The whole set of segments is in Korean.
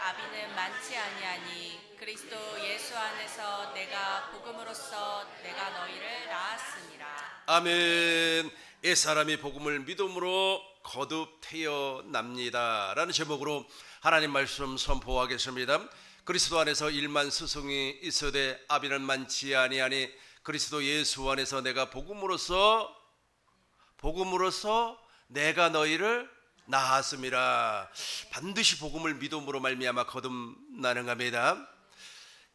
아비는 많지 아니하니 그리스도 예수 안에서 내가 복음으로써 내가 너희를 낳았으니라. 아멘. 옛사람이 복음을 믿음으로 거듭 태어납니다 라는 제목으로 하나님 말씀 선포하겠습니다. 그리스도 안에서 일만 스승이 있으되 아비는 많지 아니하니 그리스도 예수 안에서 내가 복음으로써 내가 너희를 낳았음이라. 반드시 복음을 믿음으로 말미암아 거듭나는 겁니다.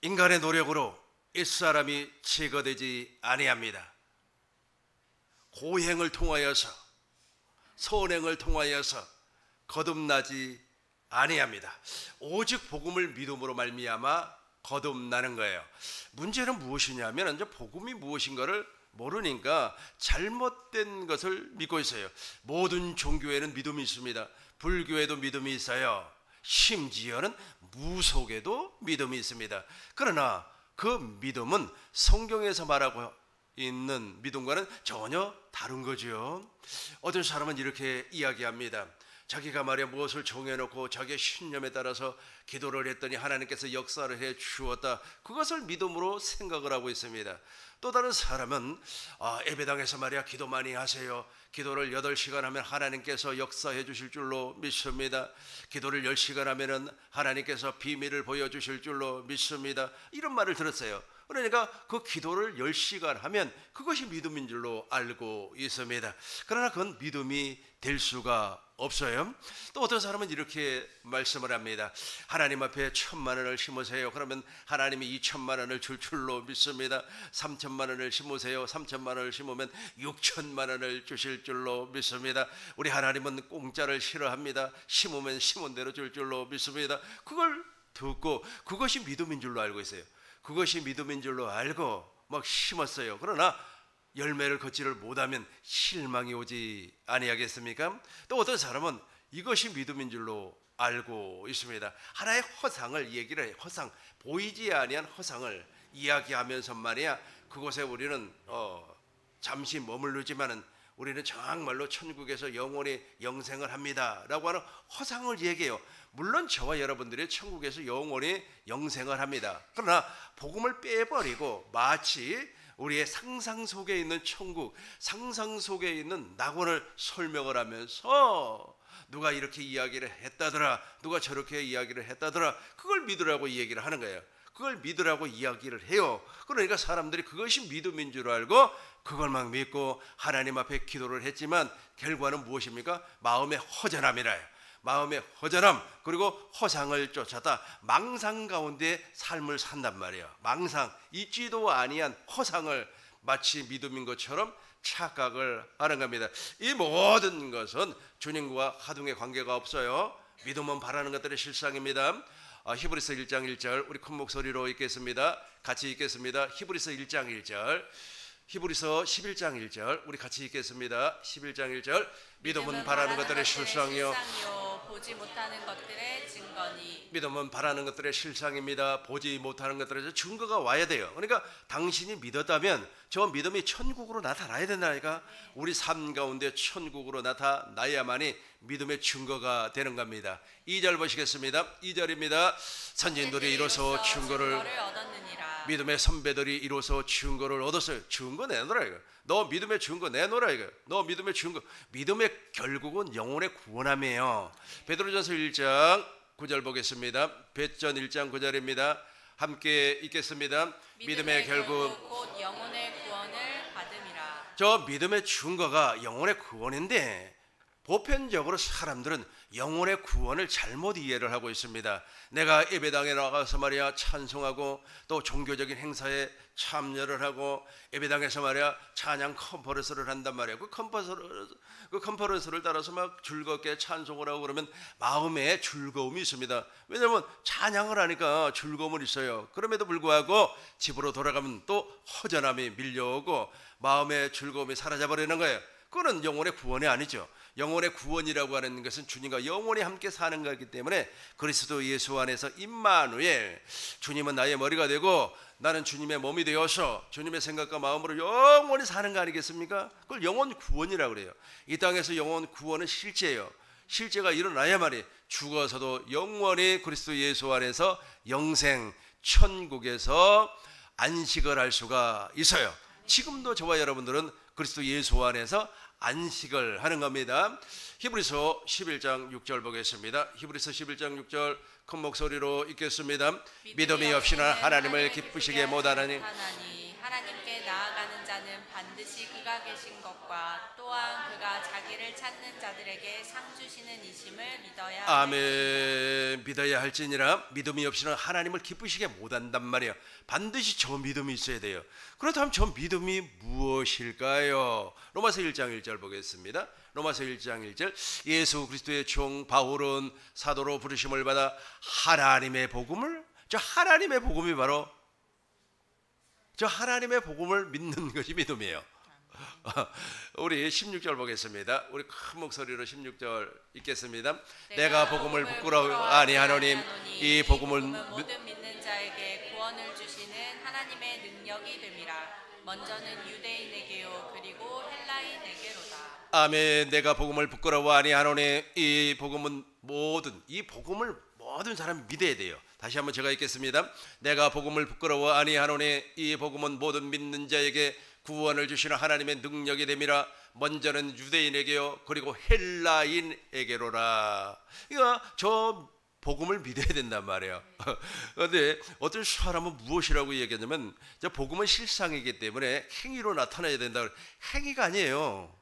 인간의 노력으로 옛사람이 제거되지 아니합니다. 고행을 통하여서 선행을 통하여서 거듭나지 아니합니다. 오직 복음을 믿음으로 말미암아 거듭나는 거예요. 문제는 무엇이냐면 이제 복음이 무엇인가를 모르니까 잘못된 것을 믿고 있어요. 모든 종교에는 믿음이 있습니다. 불교에도 믿음이 있어요. 심지어는 무속에도 믿음이 있습니다. 그러나 그 믿음은 성경에서 말하고 있는 믿음과는 전혀 다른 거죠. 어떤 사람은 이렇게 이야기합니다. 자기가 말이야 무엇을 정해놓고 자기의 신념에 따라서 기도를 했더니 하나님께서 역사를 해 주었다. 그것을 믿음으로 생각을 하고 있습니다. 또 다른 사람은 예배당에서 말이야 기도 많이 하세요. 기도를 8시간 하면 하나님께서 역사해 주실 줄로 믿습니다. 기도를 10시간 하면은 하나님께서 비밀을 보여주실 줄로 믿습니다. 이런 말을 들었어요. 그러니까 그 기도를 10시간 하면 그것이 믿음인 줄로 알고 있습니다. 그러나 그건 믿음이 될 수가 없어요. 또 어떤 사람은 이렇게 말씀을 합니다. 하나님 앞에 1,000만 원을 심으세요. 그러면 하나님이 2,000만 원을 줄 줄로 믿습니다. 3,000만 원을 심으세요. 3,000만 원을 심으면 6,000만 원을 주실 줄로 믿습니다. 우리 하나님은 공짜를 싫어합니다. 심으면 심은 대로 줄 줄로 믿습니다. 그걸 듣고 그것이 믿음인 줄로 알고 있어요. 그것이 믿음인 줄로 알고 막 심었어요. 그러나 열매를 걷지를 못하면 실망이 오지 아니하겠습니까? 또 어떤 사람은 이것이 믿음인 줄로 알고 있습니다. 하나의 허상을 얘기를 해요. 허상, 보이지 아니한 허상을 이야기하면서 말이야 그곳에 우리는 잠시 머무르지만은 우리는 정말로 천국에서 영원히 영생을 합니다 라고 하는 허상을 얘기해요. 물론 저와 여러분들이 천국에서 영원히 영생을 합니다. 그러나 복음을 빼버리고 마치 우리의 상상 속에 있는 천국, 상상 속에 있는 낙원을 설명을 하면서 누가 이렇게 이야기를 했다더라, 누가 저렇게 이야기를 했다더라, 그걸 믿으라고 얘기를 하는 거예요. 그걸 믿으라고 이야기를 해요. 그러니까 사람들이 그것이 믿음인 줄 알고 그걸 막 믿고 하나님 앞에 기도를 했지만 결과는 무엇입니까? 마음의 허전함이라요. 마음의 허전함, 그리고 허상을 쫓았다. 망상 가운데 삶을 산단 말이에요. 망상, 있지도 아니한 허상을 마치 믿음인 것처럼 착각을 하는 겁니다. 이 모든 것은 주님과 하등의 관계가 없어요. 믿음은 바라는 것들의 실상입니다. 히브리서 1장 1절 우리 큰 목소리로 읽겠습니다. 같이 읽겠습니다. 히브리서 1장 1절, 히브리서 11장 1절 우리 같이 읽겠습니다. 11장 1절 믿음은 바라는 것들의 실상이요 보지 못하는 것들의 증거니. 믿음은 바라는 것들의 실상입니다. 보지 못하는 것들의 증거가 와야 돼요. 그러니까 당신이 믿었다면 저 믿음이 천국으로 나타나야 된다니까. 우리 삶 가운데 천국으로 나타나야만이 믿음의 증거가 되는 겁니다. 2절 보시겠습니다. 2절입니다. 선진들이 이로써 증거를 얻었느니라. 믿음의 선배들이 이로써 증거를 얻었어요. 증거 내놓으라 이거. 너 믿음의 증거 내놓으라 이거. 너 믿음의 증거. 믿음의 결국은 영혼의 구원함이에요. 베드로전서 1장 9절 보겠습니다. 베전 1장 9절입니다. 함께 읽겠습니다. 믿음의 결국 곧 영혼의 구원을 받음이라. 저 믿음의 증거가 영혼의 구원인데 보편적으로 사람들은 영혼의 구원을 잘못 이해를 하고 있습니다. 내가 예배당에 나가서 말이야 찬송하고 또 종교적인 행사에 참여를 하고 예배당에서 말이야 찬양 컨퍼런스를 한단 말이야. 그 컨퍼런스를 따라서 막 즐겁게 찬송을 하고 그러면 마음에 즐거움이 있습니다. 왜냐하면 찬양을 하니까 즐거움은 있어요. 그럼에도 불구하고 집으로 돌아가면 또 허전함이 밀려오고 마음의 즐거움이 사라져버리는 거예요. 그거는 영혼의 구원이 아니죠. 영혼의 구원이라고 하는 것은 주님과 영원히 함께 사는 거기 때문에 그리스도 예수 안에서 임마누엘, 주님은 나의 머리가 되고 나는 주님의 몸이 되어서 주님의 생각과 마음으로 영원히 사는 거 아니겠습니까? 그걸 영혼 구원이라고 그래요. 이 땅에서 영혼 구원은 실제예요. 실제가 일어나야만이 죽어서도 영원히 그리스도 예수 안에서 영생 천국에서 안식을 할 수가 있어요. 지금도 저와 여러분들은 그리스도 예수 안에서 안식을 하는 겁니다. 히브리서 11장 6절 보겠습니다. 히브리서 11장 6절 큰 목소리로 읽겠습니다. 믿음이 없이는 하나님을 기쁘시게 못하나니 하나님께 나아가는 자는 반드시 그가 계신 것과 또한 그가 자기를 찾는 자들에게 상 주시는 이심을 믿어야 아멘. 믿어야 할지니라. 믿음이 없이는 하나님을 기쁘시게 못한단 말이에요. 반드시 저 믿음이 있어야 돼요. 그렇다면 저 믿음이 무엇일까요? 로마서 1장 1절 보겠습니다. 로마서 1장 1절 예수 그리스도의 종 바울은 사도로 부르심을 받아 하나님의 복음을, 저 하나님의 복음이 바로 저 하나님의 복음을 믿는 것이 믿음이에요. 우리 16절 보겠습니다. 우리 큰 목소리로 16절 읽겠습니다. 내가 복음을 부끄러워 아니하노니 이 복음을 모든 믿는 자에게 구원을 주시는 하나님의 능력이 됨이라. 먼저는 유대인에게요 그리고 헬라인에게로다. 아멘. 내가 복음을 부끄러워 아니하노니 이 복음은 이 복음을 모든 사람이 믿어야 돼요. 다시 한번 제가 읽겠습니다. 내가 복음을 부끄러워 아니하노니 이 복음은 모든 믿는 자에게 구원을 주시는 하나님의 능력이 됨이라. 먼저는 유대인에게요 그리고 헬라인에게로라. 그러니까 저 복음을 믿어야 된단 말이에요. 그런데 어떤 사람은 무엇이라고 얘기하냐면 저 복음은 실상이기 때문에 행위로 나타나야 된다. 행위가 아니에요.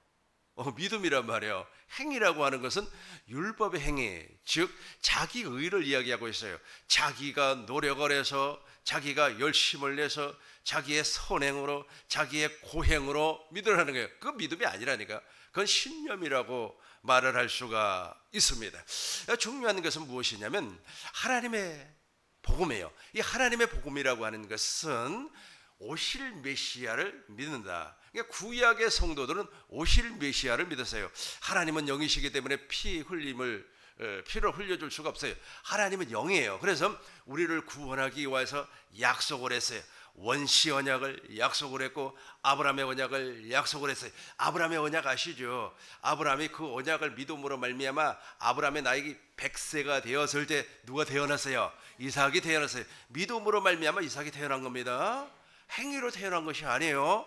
믿음이란 말이에요. 행위라고 하는 것은 율법의 행위, 즉 자기 의를 이야기하고 있어요. 자기가 노력을 해서, 자기가 열심을 내서, 자기의 선행으로, 자기의 고행으로 믿으라는 거예요. 그건 믿음이 아니라니까. 그건 신념이라고 말을 할 수가 있습니다. 중요한 것은 무엇이냐면 하나님의 복음이에요. 이 하나님의 복음이라고 하는 것은 오실 메시아를 믿는다. 그러니까 구약의 성도들은 오실 메시아를 믿었어요. 하나님은 영이시기 때문에 피를 흘려줄 수가 없어요. 하나님은 영이에요. 그래서 우리를 구원하기 위해서 약속을 했어요. 원시 언약을 약속을 했고 아브라함의 언약을 약속을 했어요. 아브라함의 언약 아시죠? 아브라함이 그 언약을 믿음으로 말미암아 아브라함의 나이가 100세가 되었을 때 누가 태어났어요? 이삭이 태어났어요. 믿음으로 말미암아 이삭이 태어난 겁니다. 행위로 태어난 것이 아니에요.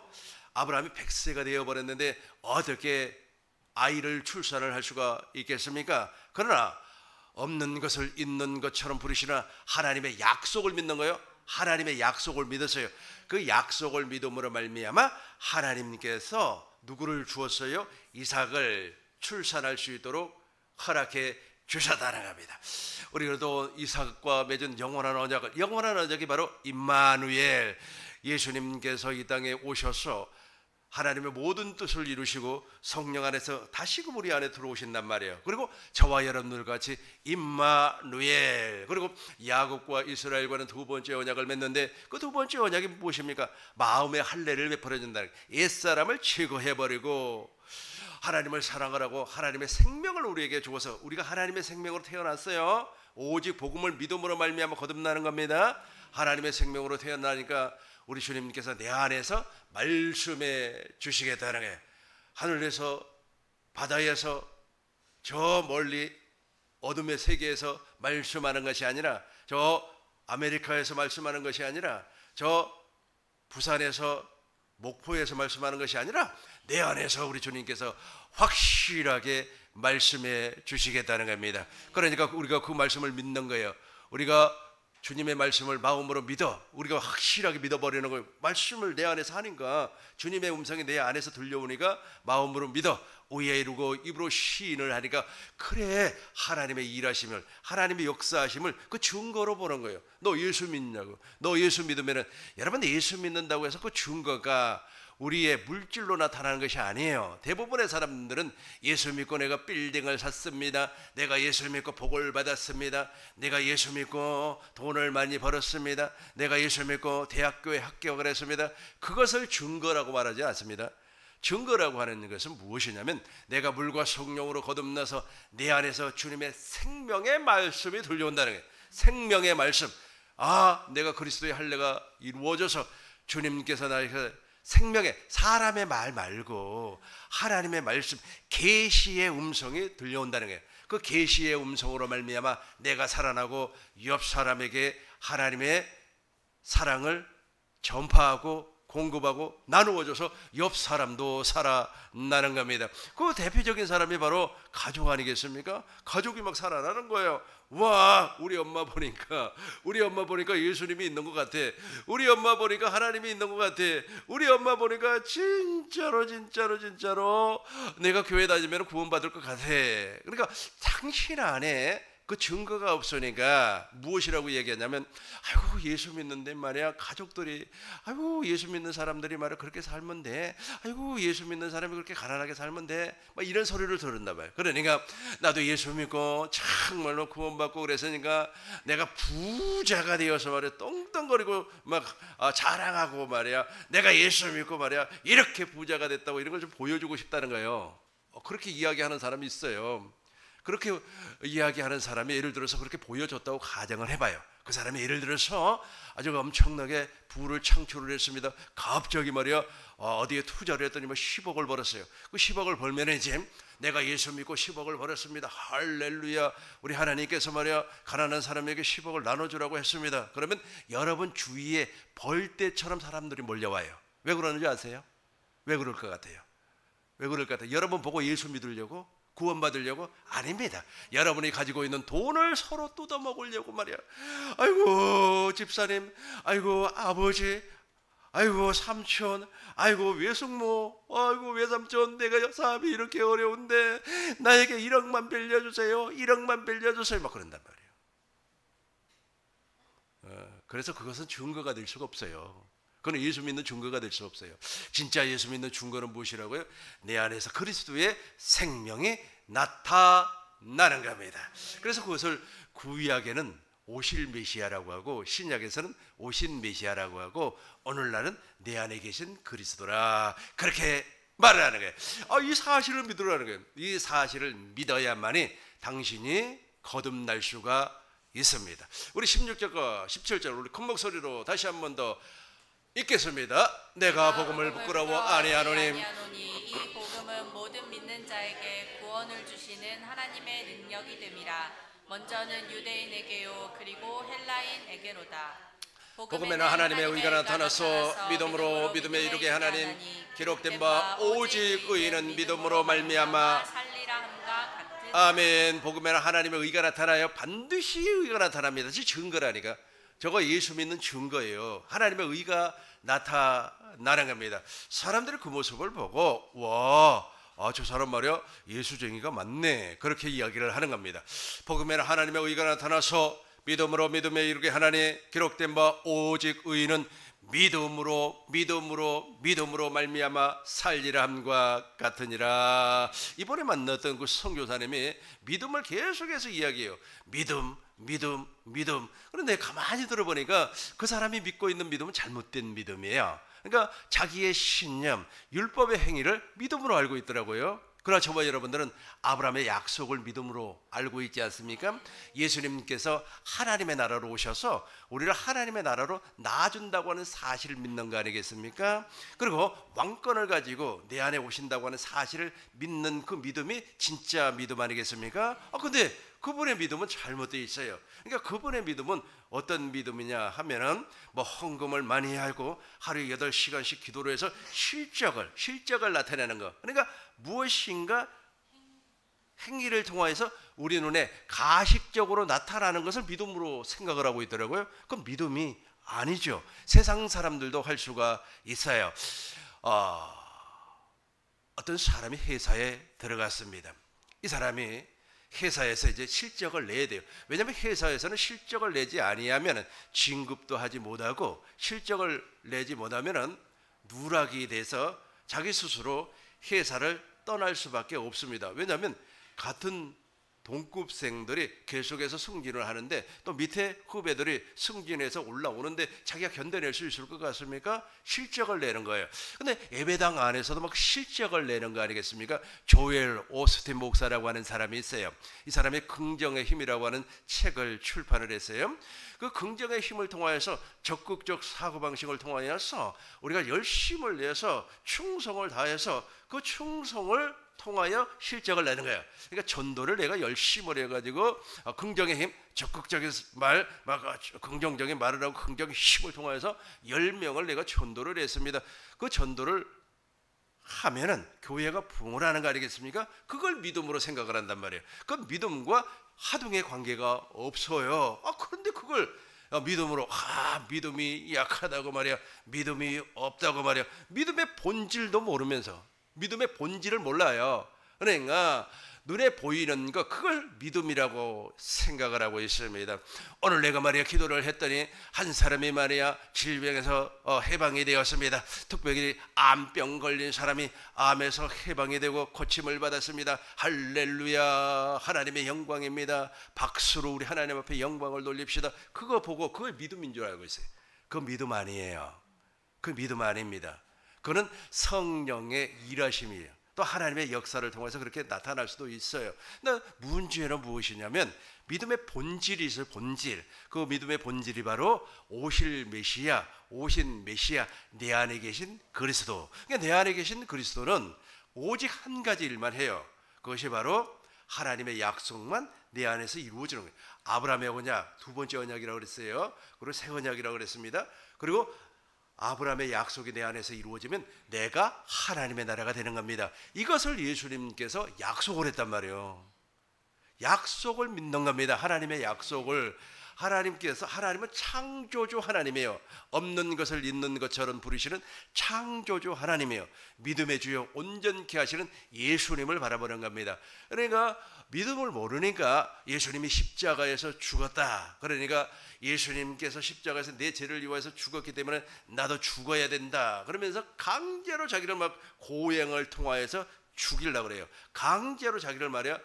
아브라함이 100세가 되어버렸는데 어떻게 아이를 출산을 할 수가 있겠습니까? 그러나 없는 것을 있는 것처럼 부르시나 하나님의 약속을 믿는 거예요. 하나님의 약속을 믿었어요. 그 약속을 믿음으로 말미암아 하나님께서 누구를 주었어요? 이삭을 출산할 수 있도록 허락해 주셨다는 겁니다. 우리도 이삭과 맺은 영원한 언약이 바로 임마누엘, 예수님께서 이 땅에 오셔서 하나님의 모든 뜻을 이루시고 성령 안에서 다시금 우리 안에 들어오신단 말이에요. 그리고 저와 여러분들 같이 임마누엘, 그리고 야곱과 이스라엘과는 두 번째 언약을 맺는데 그 두 번째 언약이 무엇입니까? 마음의 할례를 베풀어준다는, 옛사람을 제거해버리고 하나님을 사랑하라고 하나님의 생명을 우리에게 주어서 우리가 하나님의 생명으로 태어났어요. 오직 복음을 믿음으로 말미암아 거듭나는 겁니다. 하나님의 생명으로 태어나니까 우리 주님께서 내 안에서 말씀해 주시겠다는 게, 하늘에서 바다에서 저 멀리 어둠의 세계에서 말씀하는 것이 아니라, 저 아메리카에서 말씀하는 것이 아니라, 저 부산에서 목포에서 말씀하는 것이 아니라 내 안에서 우리 주님께서 확실하게 말씀해 주시겠다는 겁니다. 그러니까 우리가 그 말씀을 믿는 거예요. 우리가 주님의 말씀을 마음으로 믿어, 우리가 확실하게 믿어버리는 거예요. 말씀을 내 안에서 하니까, 주님의 음성이 내 안에서 들려오니까 마음으로 믿어, 오해 이루고 입으로 시인을 하니까, 그래 하나님의 일하심을, 하나님의 역사하심을 그 증거로 보는 거예요. 너 예수 믿냐고. 너 예수 믿으면은, 여러분 예수 믿는다고 해서 그 증거가 우리의 물질로 나타나는 것이 아니에요. 대부분의 사람들은 예수 믿고 내가 빌딩을 샀습니다, 내가 예수 믿고 복을 받았습니다, 내가 예수 믿고 돈을 많이 벌었습니다, 내가 예수 믿고 대학교에 합격을 했습니다, 그것을 증거라고 말하지 않습니다. 증거라고 하는 것은 무엇이냐면, 내가 물과 성령으로 거듭나서 내 안에서 주님의 생명의 말씀이 들려온다는 거예요. 생명의 말씀. 아, 내가 그리스도의 할례가 이루어져서 주님께서 나에게 생명의, 사람의 말 말고 하나님의 말씀, 계시의 음성이 들려온다는 거예요. 그 계시의 음성으로 말미암아 내가 살아나고 옆 사람에게 하나님의 사랑을 전파하고 공급하고 나누어줘서 옆 사람도 살아나는 겁니다. 그 대표적인 사람이 바로 가족 아니겠습니까? 가족이 막 살아나는 거예요. 와, 우리 엄마 보니까 예수님이 있는 것 같아. 우리 엄마 보니까 하나님이 있는 것 같아. 우리 엄마 보니까 진짜로 내가 교회 다니면 구원받을 것 같아. 그러니까 당신 안에 그 증거가 없으니까 무엇이라고 얘기하냐면, 아이고 예수 믿는데 말이야 가족들이, 아이고 예수 믿는 사람들이 말이야 그렇게 살면 돼, 아이고 예수 믿는 사람이 그렇게 가난하게 살면 돼, 막 이런 소리를 들었나 봐요. 그러니까 나도 예수 믿고 정말로 구원받고 그랬으니까 내가 부자가 되어서 말이야 떵떵거리고 막 자랑하고 말이야 내가 예수 믿고 말이야 이렇게 부자가 됐다고 이런 걸 좀 보여주고 싶다는 거예요. 그렇게 이야기하는 사람이 있어요. 그렇게 이야기하는 사람이 예를 들어서 그렇게 보여줬다고 가정을 해봐요. 그 사람이 예를 들어서 아주 엄청나게 부를 창출을 했습니다. 갑자기 말이야 어디에 투자를 했더니 뭐 10억을 벌었어요. 그 10억을 벌면 이제 내가 예수 믿고 10억을 벌었습니다. 할렐루야. 우리 하나님께서 말이야 가난한 사람에게 10억을 나눠주라고 했습니다. 그러면 여러분 주위에 벌떼처럼 사람들이 몰려와요. 왜 그러는지 아세요? 왜 그럴 것 같아요? 왜 그럴 것 같아요? 여러분 보고 예수 믿으려고? 구원받으려고? 아닙니다. 여러분이 가지고 있는 돈을 서로 뜯어먹으려고 말이야. 아이고 집사님, 아이고 아버지, 아이고 삼촌, 아이고 외숙모, 아이고 외삼촌, 내가 사업이 이렇게 어려운데 나에게 1억만 빌려주세요, 1억만 빌려주세요 막 그런단 말이에요. 그래서 그것은 증거가 될 수가 없어요. 그건 예수 믿는 증거가 될 수 없어요. 진짜 예수 믿는 증거는 무엇이라고요? 내 안에서 그리스도의 생명이 나타나는 겁니다. 그래서 그것을 구약에는 오실 메시아라고 하고 신약에서는 오신 메시아라고 하고 오늘날은 내 안에 계신 그리스도라 그렇게 말을 하는 거예요. 이 사실을 믿으라는 거예요. 이 사실을 믿어야만이 당신이 거듭날 수가 있습니다. 우리 16절과 17절 우리 큰 목소리로 다시 한 번 더 읽겠습니다. 내가 복음을 부끄러워 아니하노니 이 복음은 모든 믿는 자에게 구원을 주시는 하나님의 능력이 됨이라. 먼저는 유대인에게요 그리고 헬라인에게로다. 복음에는 하나님의 의가 나타나서 믿음으로 믿음에 이르게 하나님 기록된 바 오직 의인은 믿음으로 말미암아 살리라 함과 같은. 아멘. 복음에는 하나님의 의가 나타나요. 반드시 의가 나타납니다. 지 증거라니까. 저거 예수 믿는 증거예요. 하나님의 의가 나타나는 겁니다. 사람들이 그 모습을 보고 와, 저 사람 말이야 예수쟁이가 맞네 그렇게 이야기를 하는 겁니다. 복음에는 하나님의 의가 나타나서 믿음으로 믿음에 이르게 하나니 기록된 바 오직 의인은 믿음으로 말미암아 살리라 함과 같으니라. 이번에 만났던 그 선교사님이 믿음을 계속해서 이야기해요. 믿음. 그런데 가만히 들어보니까 그 사람이 믿고 있는 믿음은 잘못된 믿음이에요. 그러니까 자기의 신념, 율법의 행위를 믿음으로 알고 있더라고요. 그러나 저와 여러분들은 아브라함의 약속을 믿음으로 알고 있지 않습니까? 예수님께서 하나님의 나라로 오셔서 우리를 하나님의 나라로 낳아준다고 하는 사실을 믿는 거 아니겠습니까? 그리고 왕권을 가지고 내 안에 오신다고 하는 사실을 믿는 그 믿음이 진짜 믿음 아니겠습니까? 근데 그분의 믿음은 잘못되어 있어요. 그러니까 그분의 믿음은 어떤 믿음이냐 하면은 뭐 헌금을 많이 하고 하루에 8시간씩 기도를 해서 실적을 나타내는 거. 그러니까 무엇인가 행위를 통하여서 우리 눈에 가식적으로 나타나는 것을 믿음으로 생각을 하고 있더라고요. 그건 믿음이 아니죠. 세상 사람들도 할 수가 있어요. 어떤 사람이 회사에 들어갔습니다. 이 사람이 회사에서 이제 실적을 내야 돼요. 왜냐하면 회사에서는 실적을 내지 아니하면 진급도 하지 못하고 실적을 내지 못하면 누락이 돼서 자기 스스로 회사를 떠날 수밖에 없습니다. 왜냐하면 같은 동급생들이 계속해서 승진을 하는데 또 밑에 후배들이 승진해서 올라오는데 자기가 견뎌낼 수 있을 것 같습니까? 실적을 내는 거예요. 근데 예배당 안에서도 막 실적을 내는 거 아니겠습니까? 조엘 오스틴 목사라고 하는 사람이 있어요. 이 사람이 긍정의 힘이라고 하는 책을 출판을 했어요. 그 긍정의 힘을 통하여서 적극적 사고방식을 통하여서 우리가 열심을 내서 충성을 다해서 그 충성을 통하여 실적을 내는 거예요. 그러니까 전도를 내가 열심히 해가지고 긍정의 힘, 적극적인 말, 긍정적인 말을 하고 긍정의 힘을 통하여서 10명을 내가 전도를 했습니다. 그 전도를 하면은 교회가 부흥을 하는 거 아니겠습니까? 그걸 믿음으로 생각을 한단 말이에요. 그 믿음과 하등의 관계가 없어요. 그런데 그걸 믿음으로 믿음이 약하다고 말이야, 믿음이 없다고 말이야, 믿음의 본질도 모르면서 믿음의 본질을 몰라요. 그러니까 눈에 보이는 거, 그걸 믿음이라고 생각을 하고 있습니다. 오늘 내가 말이야 기도를 했더니 한 사람이 말이야 질병에서 해방이 되었습니다. 특별히 암병 걸린 사람이 암에서 해방이 되고 고침을 받았습니다. 할렐루야, 하나님의 영광입니다. 박수로 우리 하나님 앞에 영광을 돌립시다. 그거 보고 그걸 믿음인 줄 알고 있어요. 그 믿음 아니에요. 그 믿음 아닙니다. 그거는 성령의 일하심이에요. 또 하나님의 역사를 통해서 그렇게 나타날 수도 있어요. 근데 문제는 무엇이냐면 믿음의 본질이 있어요. 본질. 그 믿음의 본질이 바로 오신 메시아, 내 안에 계신 그리스도. 그러니까 내 안에 계신 그리스도는 오직 한 가지 일만 해요. 그것이 바로 하나님의 약속만 내 안에서 이루어지는 거예요. 아브라함의 언약, 두 번째 언약이라고 그랬어요. 그리고 새 언약이라고 그랬습니다. 그리고 아브라함의 약속이 내 안에서 이루어지면 내가 하나님의 나라가 되는 겁니다. 이것을 예수님께서 약속을 했단 말이에요. 약속을 믿는 겁니다. 하나님의 약속을. 하나님은 창조주 하나님이에요. 없는 것을 있는 것처럼 부르시는 창조주 하나님이에요. 믿음의 주요 온전케 하시는 예수님을 바라보는 겁니다. 그러니까 믿음을 모르니까 예수님이 십자가에서 죽었다, 그러니까 예수님께서 십자가에서 내 죄를 위하여서 죽었기 때문에 나도 죽어야 된다, 그러면서 강제로 자기를 막 고행을 통하여서 죽이려고 그래요. 강제로 자기를 말이야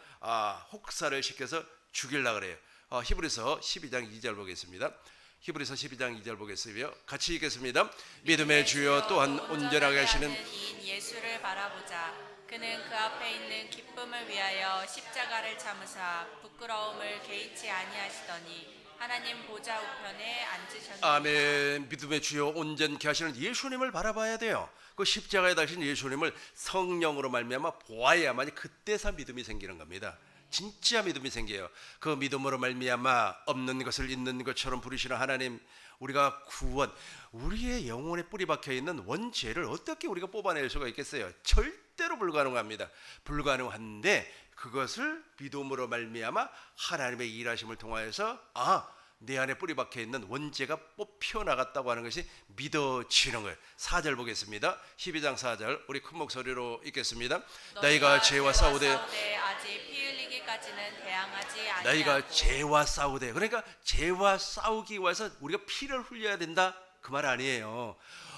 혹사를 시켜서 죽이려고 그래요. 히브리서 12장 2절 보겠습니다. 히브리서 12장 2절 보겠습니다. 같이 읽겠습니다. 믿음의 주여 또한 온전하게 하시는 이인 예수를 바라보자. 그는 그 앞에 있는 기쁨을 위하여 십자가를 참으사 부끄러움을 개의치 아니하시더니 하나님 보좌 우편에 앉으셨습니다. 아멘. 믿음의 주여 온전케 하시는 예수님을 바라봐야 돼요. 그 십자가에 달리신 예수님을 성령으로 말미암아 보아야만이 그때서 믿음이 생기는 겁니다. 진짜 믿음이 생겨요. 그 믿음으로 말미암아 없는 것을 있는 것처럼 부르시는 하나님, 우리가 구원, 우리의 영혼에 뿌리 박혀 있는 원죄를 어떻게 우리가 뽑아낼 수가 있겠어요? 절대로 불가능합니다. 불가능한데 그것을 믿음으로 말미암아 하나님의 일하심을 통하여서 내 안에 뿌리 박혀 있는 원죄가 뽑혀 나갔다고 하는 것이 믿어지는 거예요. 4절 보겠습니다. 12장 4절 우리 큰 목소리로 읽겠습니다. 너희가 죄와 싸우되 아직 피 흘리기까지는 대항하지 아니하고. 너희가 죄와 싸우되, 그러니까 죄와 싸우기 위해서 우리가 피를 흘려야 된다, 그 말 아니에요.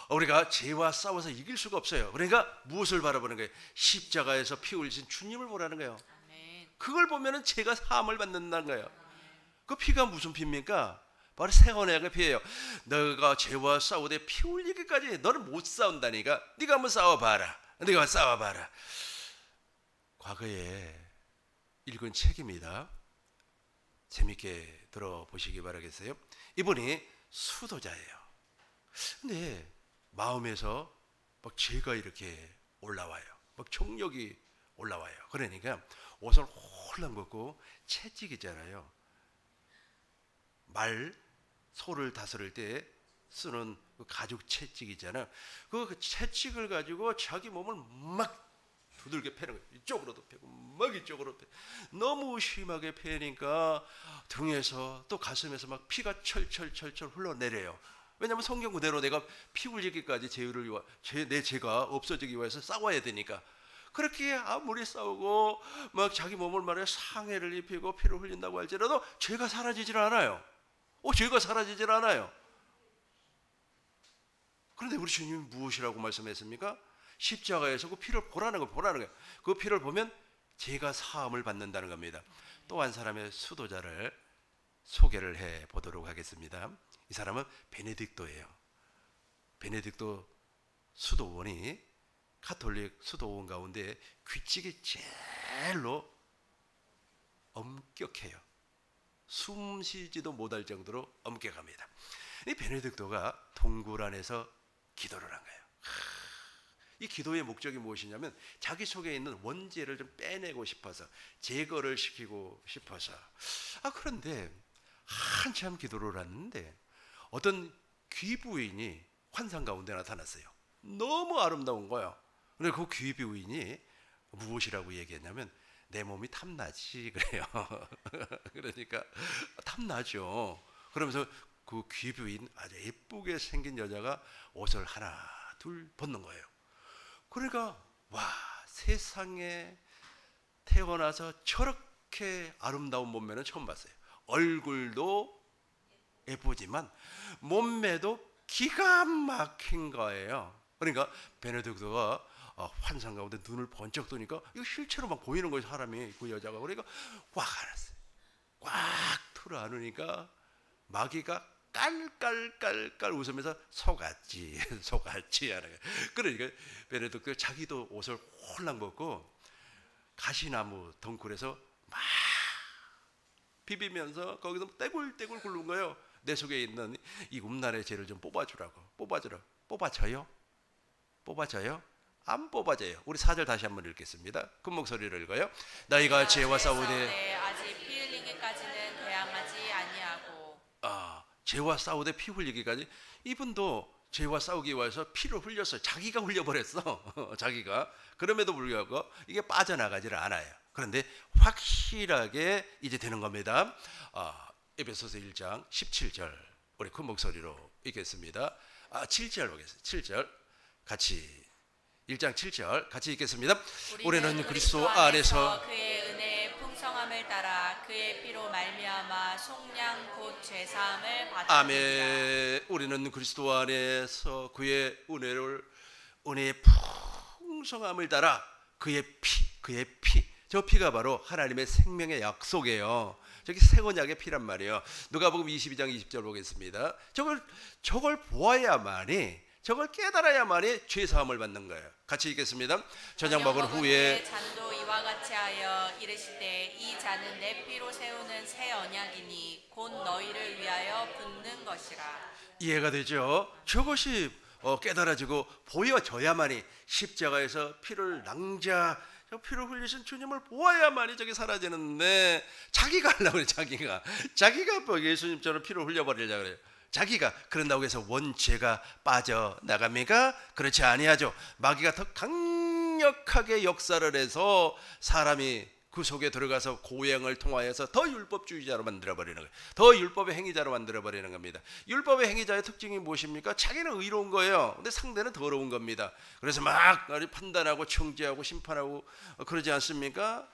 우리가 죄와 싸워서 이길 수가 없어요. 그러니까 무엇을 바라보는 거예요? 십자가에서 피 흘리신 주님을 보라는 거예요. 그걸 보면은 죄가 사함을 받는다는 거예요. 그 피가 무슨 피입니까? 바로 새 언약의 피예요. 너가 죄와 싸우되 피 흘리기까지 너는 못 싸운다니까. 네가 한번 싸워봐라. 네가 싸워봐라. 과거에 읽은 책입니다. 재밌게 들어보시기 바라겠어요. 이분이 수도자예요. 근데 마음에서 막 죄가 이렇게 올라와요. 막 정욕이 올라와요. 그러니까 옷을 홀랑 벗고 채찍이잖아요. 소를 다스릴 때 쓰는 그 가죽 채찍이잖아요. 그 채찍을 가지고 자기 몸을 막 두들겨 패는 거예요. 이쪽으로도 패고 막 이쪽으로 패. 너무 심하게 패니까 등에서 또 가슴에서 막 피가 철철철철 흘러내려요. 왜냐하면 성경 그대로 내가 피 흘리기까지 내 죄가 없어지기 위해서 싸워야 되니까. 그렇게 아무리 싸우고 막 자기 몸을 말해 상해를 입히고 피를 흘린다고 할지라도 죄가 사라지질 않아요. 죄가 사라지질 않아요. 그런데 우리 주님이 무엇이라고 말씀했습니까? 십자가에서 그 피를 보라는 거예요. 그 피를 보면 죄가 사함을 받는다는 겁니다. 또 한 사람의 수도자를 소개를 해 보도록 하겠습니다. 이 사람은 베네딕토예요. 베네딕토 수도원이 가톨릭 수도원 가운데 규칙이 제일로 엄격해요. 숨 쉬지도 못할 정도로 엄격합니다. 이 베네딕토가 동굴 안에서 기도를 한 거예요. 이 기도의 목적이 무엇이냐면 자기 속에 있는 원죄를 좀 빼내고 싶어서, 제거를 시키고 싶어서. 그런데 한참 기도를 했는데 어떤 귀부인이 환상 가운데 나타났어요. 너무 아름다운 거예요. 근데 그 귀부인이 무엇이라고 얘기했냐면 내 몸이 탐나지 그래요. 그러니까 탐나죠. 그러면서 그 귀부인, 아주 예쁘게 생긴 여자가 옷을 하나 둘 벗는 거예요. 그러니까 와, 세상에 태어나서 저렇게 아름다운 몸매는 처음 봤어요. 얼굴도 예쁘지만 몸매도 기가 막힌 거예요. 그러니까 베네딕토가 환상 가운데 눈을 번쩍 뜨니까 이거 실체로 막 보이는 거예요. 사람이, 그 여자가. 그러니까 꽉 안았어요. 꽉 틀어 안으니까 마귀가 깔깔깔깔 웃으면서 속았지 속았지 하는 거예요. 그러니까 베네딕토 자기도 옷을 홀랑 벗고 가시나무 덩굴에서 막 비비면서 거기서 떼굴떼굴 굴른 거예요. 내 속에 있는 이 음란의 죄를 좀 뽑아주라고. 뽑아줘요? 안 뽑아져요. 우리 4절 다시 한번 읽겠습니다. 큰 목소리로 읽어요. 너희가 죄와 싸우되 아직 피 흘리기까지는 대항하지 아니하고. 죄와 싸우되 피 흘리기까지. 이분도 죄와 싸우기 위해서 피를 흘렸어요. 자기가 흘려버렸어. 자기가. 그럼에도 불구하고 이게 빠져나가지를 않아요. 그런데 확실하게 이제 되는 겁니다. 에베소서 1장 17절 우리 큰 목소리로 읽겠습니다. 7절 보겠습니다. 7절 같이, 1장 7절 같이 읽겠습니다. 우리는 그리스도 안에서 그의 은혜의 풍성함을 따라 그의 피로 말미암아 속량 곧 죄사함을 받았습니다. 아멘. 우리는 그리스도 안에서 그의 은혜의 풍성함을 따라 그의 피. 저 피가 바로 하나님의 생명의 약속이에요. 저기 새 언약의 피란 말이에요. 누가복음 22장 20절 보겠습니다. 저걸 보아야만이, 저걸 깨달아야만이 죄 사함을 받는 거예요. 같이 읽겠습니다. 저녁 먹은 후에 잔도 이와 같이 하여 이르시되 이 잔은 내 피로 세우는 새 언약이니 곧 너희를 위하여 붓는 것이라. 이해가 되죠? 저것이 깨달아지고 보여져야만이, 십자가에서 피를 피를 흘리신 주님을 보아야만이 저게 사라지는데, 자기가 하려고 그래요. 자기가 예수님처럼 피를 흘려버리려고 그래요. 자기가. 그런다고 해서 원죄가 빠져나갑니까? 그렇지 아니하죠. 마귀가 더 강력하게 역사를 해서 사람이 그 속에 들어가서 고행을 통하여서 더 율법주의자로 만들어버리는 거예요. 더 율법의 행위자로 만들어버리는 겁니다. 율법의 행위자의 특징이 무엇입니까? 자기는 의로운 거예요. 근데 상대는 더러운 겁니다. 그래서 막 판단하고 청지하고 심판하고 그러지 않습니까?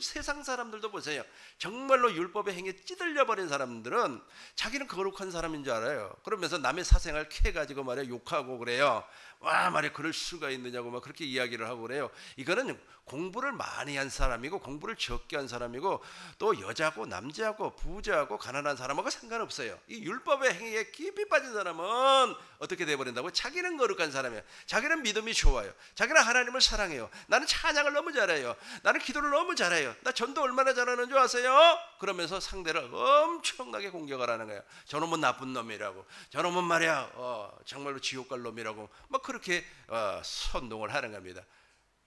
세상 사람들도 보세요. 정말로 율법의 행위에 찌들려버린 사람들은 자기는 거룩한 사람인 줄 알아요. 그러면서 남의 사생활 캐가지고 말이야 욕하고 그래요. 와, 말이야 그럴 수가 있느냐고 막 그렇게 이야기를 하고 그래요. 이거는 공부를 많이 한 사람이고 공부를 적게 한 사람이고 또 여자고 남자고 부자고 가난한 사람하고 상관없어요. 이 율법의 행위에 깊이 빠진 사람은 어떻게 돼버린다고? 자기는 거룩한 사람이에요. 자기는 믿음이 좋아요. 자기는 하나님을 사랑해요. 나는 찬양을 너무 잘해요. 나는 기도를 너무 잘해요. 나 전도 얼마나 잘하는 줄 아세요? 그러면서 상대를 엄청나게 공격을 하는 거예요. 저놈은 나쁜 놈이라고, 저놈은 말이야 정말로 지옥 갈 놈이라고 막 그렇게 선동을 하는 겁니다.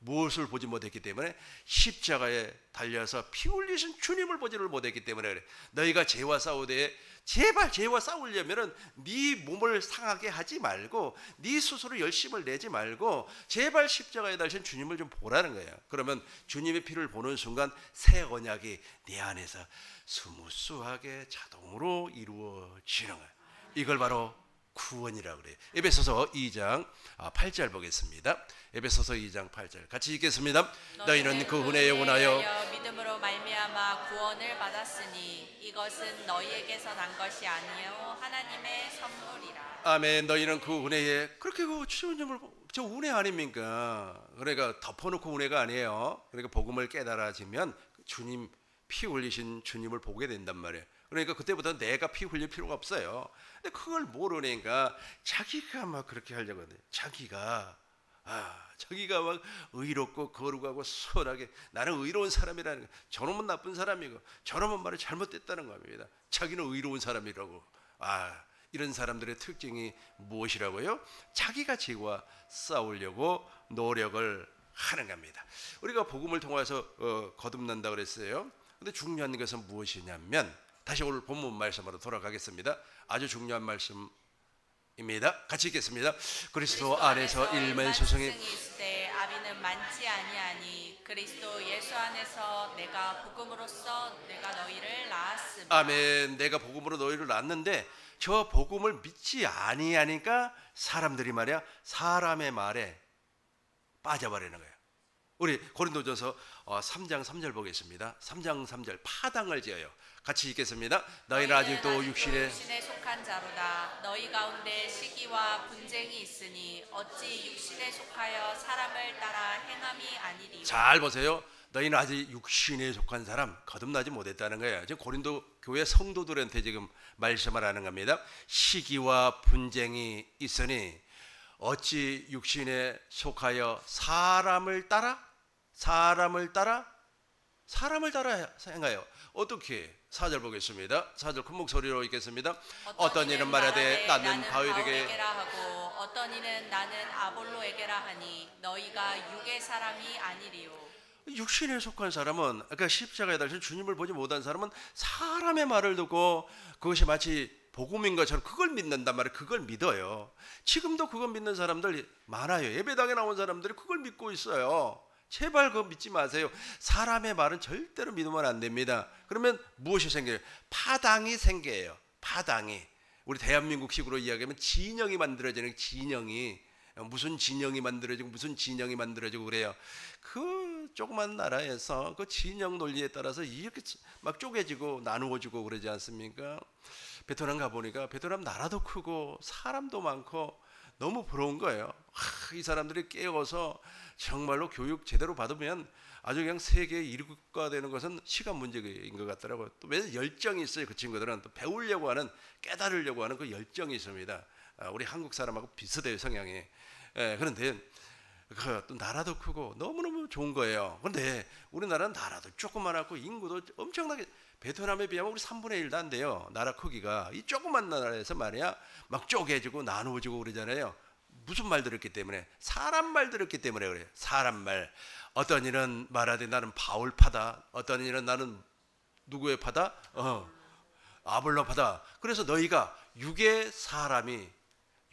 무엇을 보지 못했기 때문에? 십자가에 달려서 피 흘리신 주님을 보지를 못했기 때문에 그래. 너희가 죄와 싸우되, 제발 죄와 싸우려면은 네 몸을 상하게 하지 말고 네 스스로 열심을 내지 말고 제발 십자가에 달리신 주님을 좀 보라는 거예요. 그러면 주님의 피를 보는 순간 새 언약이 네 안에서 스무스하게 자동으로 이루어지는 거예요. 이걸 바로 구원이라고 그래요. 에베소서 2장 8절 보겠습니다. 에베소서 2장 8절 같이 읽겠습니다. 너희는 그 은혜에 원하여 믿음으로 말미암아 구원을 받았으니 이것은 너희에게서 난 것이 아니요 하나님의 선물이라. 아멘. 너희는 그 은혜에, 그렇게 그 주님을, 저 은혜 아닙니까? 그러니까 덮어놓고 은혜가 아니에요. 그러니까 복음을 깨달아지면 주님, 피 흘리신 주님을 보게 된단 말이에요. 그러니까 그때부터 내가 피 흘릴 필요가 없어요. 근데 그걸 모르니까 자기가 막 그렇게 하려고 해요. 자기가 막 의롭고 거룩하고 선하게, 나는 의로운 사람이라는 거. 저놈은 나쁜 사람이고 저놈은 말이 잘못됐다는 겁니다. 자기는 의로운 사람이라고. 이런 사람들의 특징이 무엇이라고요? 자기가 죄와 싸우려고 노력을 하는 겁니다. 우리가 복음을 통해서 거듭난다 그랬어요. 근데 중요한 것은 무엇이냐면, 다시 오늘 본문 말씀으로 돌아가겠습니다. 아주 중요한 말씀입니다. 같이 읽겠습니다. 그리스도 안에서 일만 소성이 있으되 아비는 많지 아니하니 그리스도 예수 안에서 내가 복음으로써 내가 너희를 낳았으며. 아멘. 내가 복음으로 너희를 낳았는데 저 복음을 믿지 아니하니까 사람들이 말이야, 사람의 말에 빠져버리는 거예요. 우리 고린도전서 3장 3절 보겠습니다. 3장 3절, 파당을 지어요. 같이 읽겠습니다. 너희는 아직도 육신에 속한 자로다. 너희 가운데 시기와 분쟁이 있으니 어찌 육신에 속하여 사람을 따라 행함이 아니리요. 잘 보세요. 너희는 아직 육신에 속한 사람, 거듭나지 못했다는 거예요. 지금 고린도 교회 성도들한테 지금 말씀을 하는 겁니다. 시기와 분쟁이 있으니 어찌 육신에 속하여 사람을 따라 행하여. 어떻게? 4절 보겠습니다. 4절 큰 목소리로 읽겠습니다. 어떤 이는 말하되 나는 바울에게라 하고 어떤 이는 나는 아볼로에게라 하니 너희가 육의 사람이 아니리요. 육신에 속한 사람은, 그러니까 십자가에 달린 주님을 보지 못한 사람은 사람의 말을 듣고 그것이 마치 복음인 것처럼 그걸 믿는단 말이에요. 그걸 믿어요. 지금도 그걸 믿는 사람들 많아요. 예배당에 나온 사람들이 그걸 믿고 있어요. 제발 그거 믿지 마세요. 사람의 말은 절대로 믿으면 안 됩니다. 그러면 무엇이 생겨요? 파당이 생겨요. 파당이. 우리 대한민국식으로 이야기하면 진영이 만들어지는, 진영이. 무슨 진영이 만들어지고 무슨 진영이 만들어지고 그래요. 그 조그만 나라에서 그 진영 논리에 따라서 이렇게 막 쪼개지고 나누어지고 그러지 않습니까? 베트남 가보니까 베트남 나라도 크고 사람도 많고 너무 부러운 거예요. 이 사람들이 깨어서 정말로 교육 제대로 받으면 아주 그냥 세계 1위가 되는 것은 시간 문제인 것 같더라고요. 또 왜 열정이 있어요. 그 친구들은 또 배우려고 하는, 깨달으려고 하는 그 열정이 있습니다. 우리 한국 사람하고 비슷해요, 성향이. 그런데 또 나라도 크고 너무너무 좋은 거예요. 그런데 우리나라는 나라도 조그만하고 인구도 엄청나게, 베트남에 비하면 우리 3분의 1도 안 돼요. 나라 크기가. 이 조그만 나라에서 말이야 막 쪼개지고 나누어지고 그러잖아요. 무슨 말 들었기 때문에? 사람 말 들었기 때문에 그래요. 사람 말. 어떤 이는 말하되 나는 바울파다. 어떤 이는 나는 누구의 파다? 아볼로 파다. 그래서 너희가 육의 사람이라,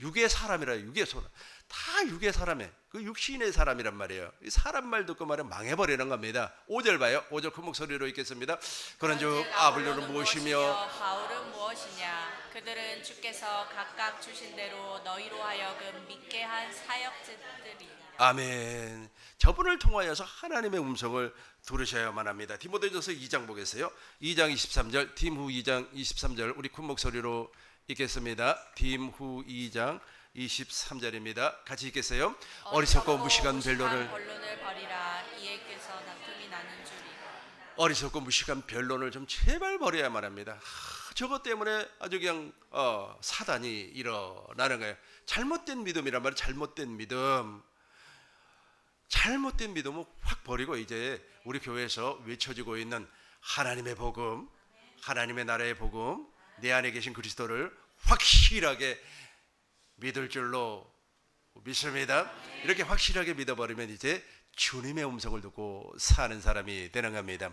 육의 사람. 다 육의 사람이에요. 그 육신의 사람이란 말이에요. 사람 말 듣고 말하면 망해버리는 겁니다. 5절 봐요. 5절 큰 목소리로 읽겠습니다. 그런즉 아볼로는 무엇이며 바울은 무엇이냐? 그들은 주께서 각각 주신 대로 너희로 하여금 믿게 한 사역자들이니라. 아멘. 저분을 통하여서 하나님의 음성을 들으셔야만 합니다. 디모데전서 2장 보겠어요. 2장 23절, 디모후 2장 23절 우리 큰 목소리로 읽겠습니다. 디모후 2장 23절입니다. 같이 읽겠어요. 어리석고 무식한 변론을 버리라. 이에게서 다툼이 나는 줄이. 어리석고 무식한 변론을 좀 제발 버려야만 합니다. 저것 때문에 아주 그냥 사단이 일어나는 거예요. 잘못된 믿음이란 말이에요. 잘못된 믿음을 확 버리고 이제 우리 교회에서 외쳐지고 있는 하나님의 복음, 하나님의 나라의 복음, 내 안에 계신 그리스도를 확실하게 믿을 줄로 믿습니다. 이렇게 확실하게 믿어버리면 이제 주님의 음성을 듣고 사는 사람이 되는 겁니다.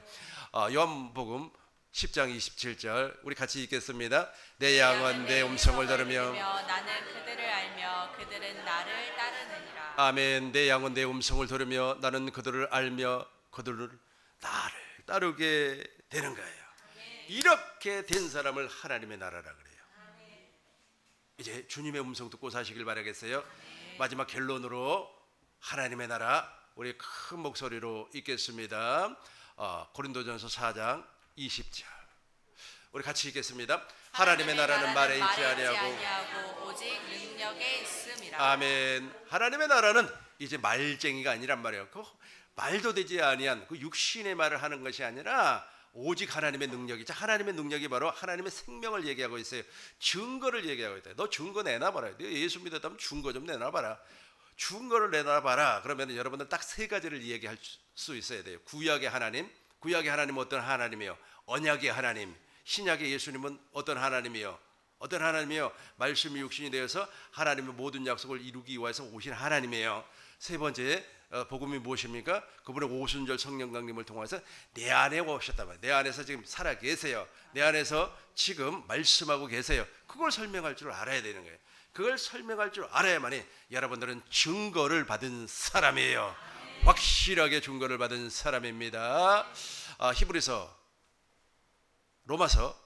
요한복음 10장 27절 우리 같이 읽겠습니다. 내 양은 내 음성을 들으며 나는 그들을 알며 그들은 나를 따르느니라. 아멘. 내 양은 내 음성을 들으며 나는 그들을 알며 그들을 나를 따르게 되는 거예요. 이렇게 된 사람을 하나님의 나라라 그래요. 이제 주님의 음성 듣고 사시길 바라겠어요. 마지막 결론으로 하나님의 나라 우리 큰 목소리로 읽겠습니다. 고린도전서 4장 20절 우리 같이 읽겠습니다. 하나님의 나라는 말에 있지 아니하고 오직 능력에 있음이라. 아멘. 하나님의 나라는 이제 말쟁이가 아니란 말이에요. 그 말도 되지 아니한 그 육신의 말을 하는 것이 아니라 오직 하나님의 능력이죠. 하나님의 능력이 바로 하나님의 생명을 얘기하고 있어요. 증거를 얘기하고 있다. 너 증거 내놔봐라. 너 예수 믿었다면 증거 좀 내놔봐라. 증거를 내놔봐라. 그러면 여러분들 딱 세 가지를 얘기할 수 있어야 돼요. 구약의 하나님, 구약의 하나님은 어떤 하나님이요? 언약의 하나님, 신약의 예수님은 어떤 하나님이요? 어떤 하나님이요? 말씀이 육신이 되어서 하나님의 모든 약속을 이루기 위해서 오신 하나님이에요. 세 번째 복음이 무엇입니까? 그분의 오순절 성령 강림을 통해서 내 안에 오셨단 말이에요. 내 안에서 지금 살아 계세요. 내 안에서 지금 말씀하고 계세요. 그걸 설명할 줄 알아야 되는 거예요. 그걸 설명할 줄 알아야만이 여러분들은 증거를 받은 사람이에요. 확실하게 증거를 받은 사람입니다. 히브리서, 로마서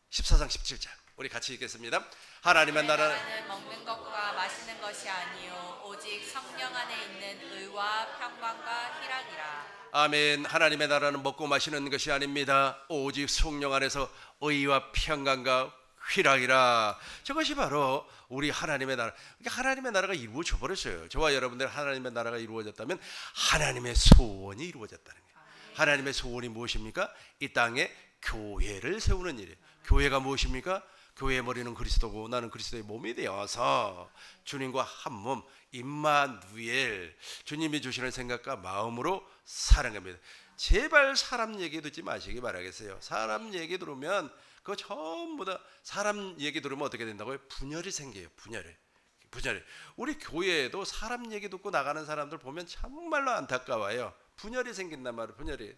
14장 17절 우리 같이 읽겠습니다. 하나님의 나라는 먹는 것과 마시는 것이 아니요 오직 성령 안에 있는 의와 평강과 희락이라. 아멘. 하나님의 나라는 먹고 마시는 것이 아닙니다. 오직 성령 안에서 의와 평강과 희락이라. 저것이 바로 우리 하나님의 나라. 하나님의 나라가 이루어져 버렸어요. 저와 여러분들 하나님의 나라가 이루어졌다면 하나님의 소원이 이루어졌다는 거예요. 하나님의 소원이 무엇입니까? 이 땅에 교회를 세우는 일이에요. 교회가 무엇입니까? 교회의 머리는 그리스도고 나는 그리스도의 몸이 되어서 주님과 한 몸 임마누엘, 주님이 주시는 생각과 마음으로 사는 겁니다. 제발 사람 얘기 듣지 마시기 바라겠어요. 사람 얘기 들으면 그거 전부 다 사람 얘기 들으면 어떻게 된다고요? 분열이 생겨요. 분열이. 우리 교회에도 사람 얘기 듣고 나가는 사람들 보면 정말로 안타까워요. 분열이 생긴단 말이에요. 분열이.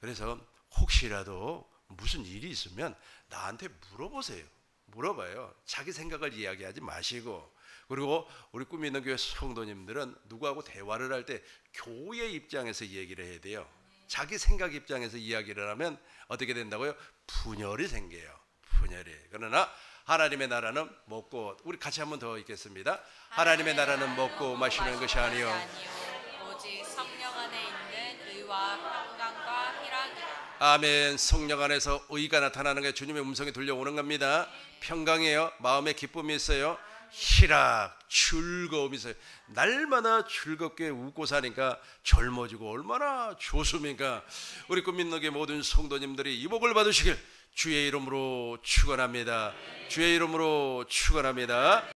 그래서 혹시라도 무슨 일이 있으면 나한테 물어보세요. 물어봐요. 자기 생각을 이야기하지 마시고. 그리고 우리 꿈이 있는 교회 성도님들은 누구하고 대화를 할 때 교회 입장에서 얘기를 해야 돼요. 자기 생각 입장에서 이야기를 하면 어떻게 된다고요? 분열이 생겨요. 분열이. 그러나 하나님의 나라는 먹고, 우리 같이 한번 더 읽겠습니다. 하나님의 나라는 먹고 마시는 것이 아니요 오직 성령 안에 있는 의와 평강과 희락이라. 아멘. 성령 안에서 의가 나타나는 게 주님의 음성이 들려오는 겁니다. 평강이에요. 마음에 기쁨이 있어요. 희락, 즐거움이 있어요. 날마다 즐겁게 웃고 사니까 젊어지고 얼마나 좋습니까? 우리 꿈 있는 게 모든 성도님들이 이 복을 받으시길 주의 이름으로 축원합니다. 주의 이름으로 축원합니다.